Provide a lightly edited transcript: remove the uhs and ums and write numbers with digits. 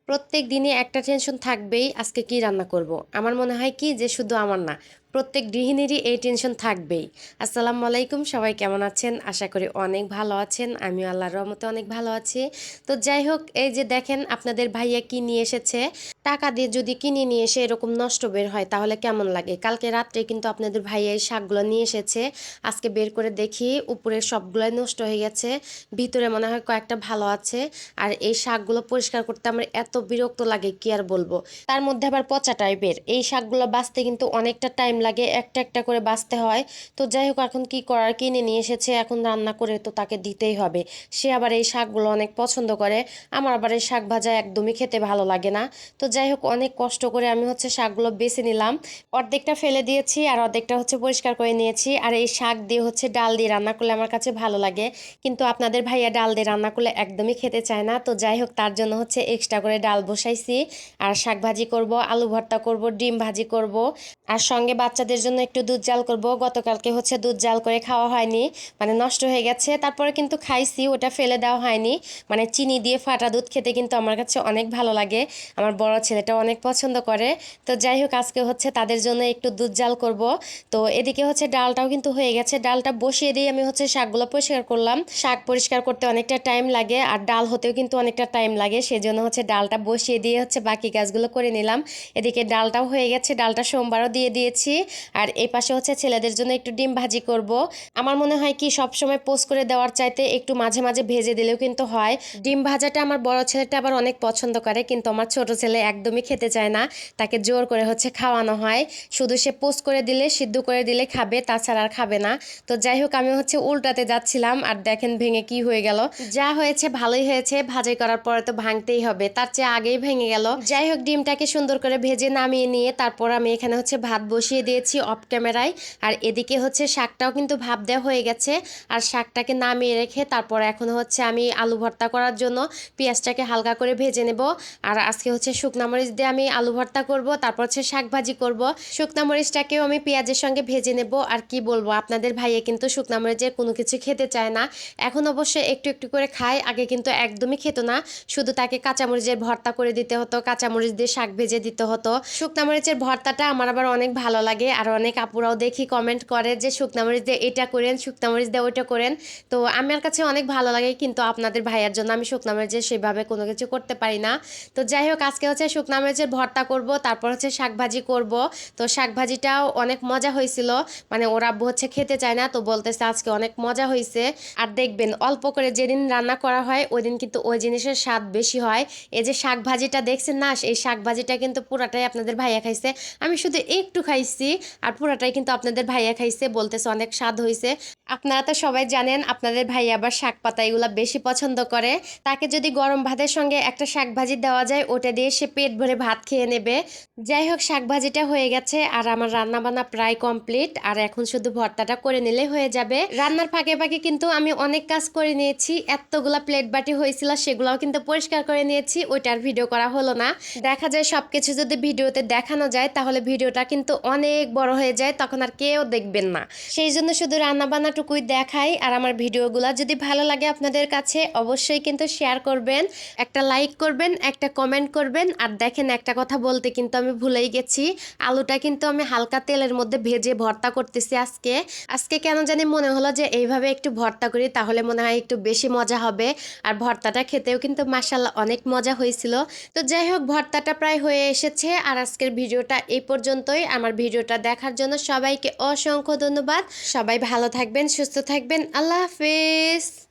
প্রত্যেক দিনই একটা টেনশন থাকবেই, আজকে কি রান্না করব। আমার মনে হয় কি যে শুধু আমার না, প্রত্যেক গৃহিণীরই এই টেনশন থাকবেই। আসসালামু আলাইকুম, সবাই কেমন আছেন? আশা করি অনেক ভালো আছেন। আমিও আল্লাহর রহমতে অনেক ভালো আছি। তো যাই হোক, এই যে দেখেন আপনাদের ভাইয়া কি নিয়ে এসেছে। টাকা দিয়ে যদি কিনে নিয়ে এসে এরকম নষ্ট বের হয় তাহলে কেমন লাগে। কালকে রাত্রে কিন্তু আপনাদের ভাইয়া এই শাকগুলো নিয়ে এসেছে। আজকে বের করে দেখি উপরের সবগুলাই নষ্ট হয়ে গেছে, ভিতরে মনে হয় কয়েকটা ভালো আছে। আর এই শাকগুলো পরিষ্কার করতে আমার এত বিরক্ত লাগে কি আর বলবো। তার মধ্যে আবার পচা টাইপের এই শাকগুলো বাছতে কিন্তু অনেকটা টাইম লাগে, একটা একটা করে বাছতে হয়। তো যাই হোক, এখন কি করার, কিনে নিয়ে এসেছে, এখন রান্না করে তো তাকে দিতেই হবে। সে আবার এই শাকগুলো অনেক পছন্দ করে। আমার আবার এই শাক ভাজা একদমই খেতে ভালো লাগে না। তো যাই হোক, অনেক কষ্ট করে আমি শাকগুলো বেছে নিলাম। অর্ধেকটা ফেলে দিয়েছি আর অর্ধেকটা পরিষ্কার করে নিয়েছি। আর এই শাক দিয়ে ডাল দিয়ে রান্না করলে আমার কাছে ভালো লাগে, কিন্তু আপনাদের ভাইয়া ডাল দিয়ে রান্না করলে একদমই খেতে চায় না। তো যাই হোক, তার জন্য এক্সট্রা করে ডাল বসাইছি। আর শাক ভাজি করব, আলু ভর্তা করব, ডিম ভাজি করব। আর সঙ্গে বাচ্চাদের জন্য একটু দুধ জাল করব। গতকালকে দুধ জাল করে খাওয়া হয়নি, মানে নষ্ট হয়ে গেছে। তারপরে কিন্তু খাইছি, ওটা ফেলে দেওয়া হয়নি। মানে চিনি দিয়ে ফাটা দুধ খেতে কিন্তু আমার কাছে অনেক ভালো লাগে। আমার বড় ছেলেটা অনেক পছন্দ করে। তো যাই হোক, আজকে তাদের জন্য একটু দুধ জাল করব। তো এদিকে ডালটাও কিন্তু হয়ে গেছে। ডালটা বসিয়ে দিয়ে আমি শাকগুলো পরিষ্কার করলাম। শাক পরিষ্কার করতে অনেকটা টাইম লাগে আর ডাল হতেও কিন্তু অনেকটা টাইম লাগে, সেজন্য ডালটা বসিয়ে দিয়ে বাকি কাজগুলো করে নিলাম। এদিকে ডালটাও হয়ে গেছে, ডালটা সোমবারও দিয়ে দিয়েছি। আর এই পাশে ছেলেদের জন্য একটু ডিম ভাজি করব। আমার মনে হয় কি, সবসময় পোস্ট করে দেওয়ার চাইতে একটু মাঝে মাঝে ভেজে দিলেও কিন্তু হয়। ডিম ভাজাটা আমার বড় ছেলেটা আবার অনেক পছন্দ করে, কিন্তু আমার ছোট ছেলে একদমই খেতে চায় না। তাকে জোর করে খাওয়ানো হয়। শুধু সে পোস্ট করে দিলে, সিদ্ধ করে দিলে খাবে, তাছাড়া আর খাবে না। তো যাই হোক, আমি উল্টাতে যাচ্ছিলাম আর দেখেন ভেঙে কি হয়ে গেল। যা হয়েছে ভালোই হয়েছে, ভাজি করার পরে তো ভাঙতেই হবে, তার চেয়ে আগেই ভেঙে গেল। যাই হোক, ডিমটাকে সুন্দর করে ভেজে নামিয়ে নিয়ে তারপর আমি এখানে ভাত বসিয়ে দিয়েছি অফ ক্যামেরায়। আর এদিকে শাকটাও কিন্তু ভাপ দেওয়া হয়ে গেছে। আর শাকটাকে নামিয়ে রেখে তারপর এখন আমি আলু ভর্তা করার জন্য পেঁয়াজটাকে হালকা করে ভেজে নেব। আর আজকে শুকনা মরিচ দিয়ে আমি আলু ভর্তা করব, তারপর শাক ভাজি করব। শুকনা মরিচটাকেও আমি পেঁয়াজের সঙ্গে ভেজে নেব। আর কি বলবো, আপনাদের ভাইয়ে কিন্তু শুকনা মরিচের কোনো কিছু খেতে চায় না। এখন অবশ্যই একটু একটু করে খায়, আগে কিন্তু একদমই খেত না। শুধু তাকে কাঁচামরিচের ভর্তা করে দিতে হতো, কাঁচামরিচ দিয়ে শাক ভেজে দিতে হতো। শুকনা মরিচের ভর্তাটা আমার আবার অনেক ভালো লাগে। আর অনেক আপুরাও দেখি কমেন্ট করে যে শুকনা মরিচ দিয়ে এটা করেন, শুকনা মরিচ দিয়ে ওইটা করেন। তো আমার কাছে অনেক ভালো লাগে, কিন্তু আপনাদের ভাইয়ার জন্য আমি শুকনা মরিচের সেভাবে কোনো কিছু করতে পারি না। তো যাই হোক, আজকে শুকনা মরিচের ভর্তা করব, তারপর শাক ভাজি করব। তো শাক ভাজিটাও অনেক মজা হয়েছিল। মানে ওর আব্বু খেতে চায় না, তো বলতেছে আজকে অনেক মজা হয়েছে। আর দেখবেন, অল্প করে যেদিন রান্না করা হয় ওই দিন কিন্তু ওই জিনিসের স্বাদ বেশি হয়। এই যে শাক ভাজিটা দেখছেন না, এই শাক ভাজিটা কিন্তু পুরাটাই আপনাদের ভাইয়া খাইছে। আমি শুধু একটু খাইছি, আর পুরাটাই কিন্তু আপনাদের ভাইয়া খাইছে, বলতেছে অনেক স্বাদ হয়েছে। আপনারা তো সবাই জানেন আপনাদের ভাইয়া আবার শাক পাতা এগুলা বেশি পছন্দ করে। তাকে যদি গরম ভাতের সঙ্গে একটা শাক ভাজি দেওয়া যায়, ওটা দিয়ে সে পেট ভরে ভাত খেয়ে নেবে। যাই হোক, শাক ভাজিটা হয়ে গেছে আর আমার রান্না বান্না প্রায় কমপ্লিট। আর এখন শুধু ভর্তাটা করে নিলে হয়ে যাবে। রান্নার ফাঁকে ফাঁকে কিন্তু আমি অনেক কাজ করে নিয়েছি। এতগুলা প্লেট বাটি হয়েছিল, সেগুলোও কিন্তু পরিষ্কার করে নিয়েছি। ওইটার ভিডিও করা হলো না। দেখা যায় সবকিছু যদি ভিডিওতে দেখানো যায় তাহলে ভিডিওটা কিন্তু অনেক বড় হয়ে যায়, তখন আর কেউ দেখবেন না। সেই জন্য শুধু রান্না বান্নাটুকুই দেখাই। আর আমার ভিডিওগুলো যদি ভালো লাগে আপনাদের কাছে, অবশ্যই কিন্তু শেয়ার করবেন, একটা লাইক করবেন, একটা কমেন্ট করবেন। আর দেখেন, একটা কথা বলতে কিন্তু আমি ভুলেই গেছি, আলুটা কিন্তু আমি হালকা তেলের মধ্যে ভেজে ভর্তা করতেছি আজকে। আজকে কেন জানি মনে হলো যে এইভাবে একটু ভর্তা করি, তাহলে মনে হয় একটু বেশি মজা হবে। আর ভর্তাটা খেতেও কিন্তু মাশাআল্লাহ অনেক মজা হয়েছিল। তো যাই হোক, ভর্তাটা প্রায় হয়ে এসেছে। আর আজকের ভিডিওটা এই পর্যন্তই। আমার ভিডিওটা দেখার জন্য সবাইকে অসংখ্য ধন্যবাদ। সবাই ভালো থাকবেন, সুস্থ থাকবেন। আল্লাহ হাফেজ।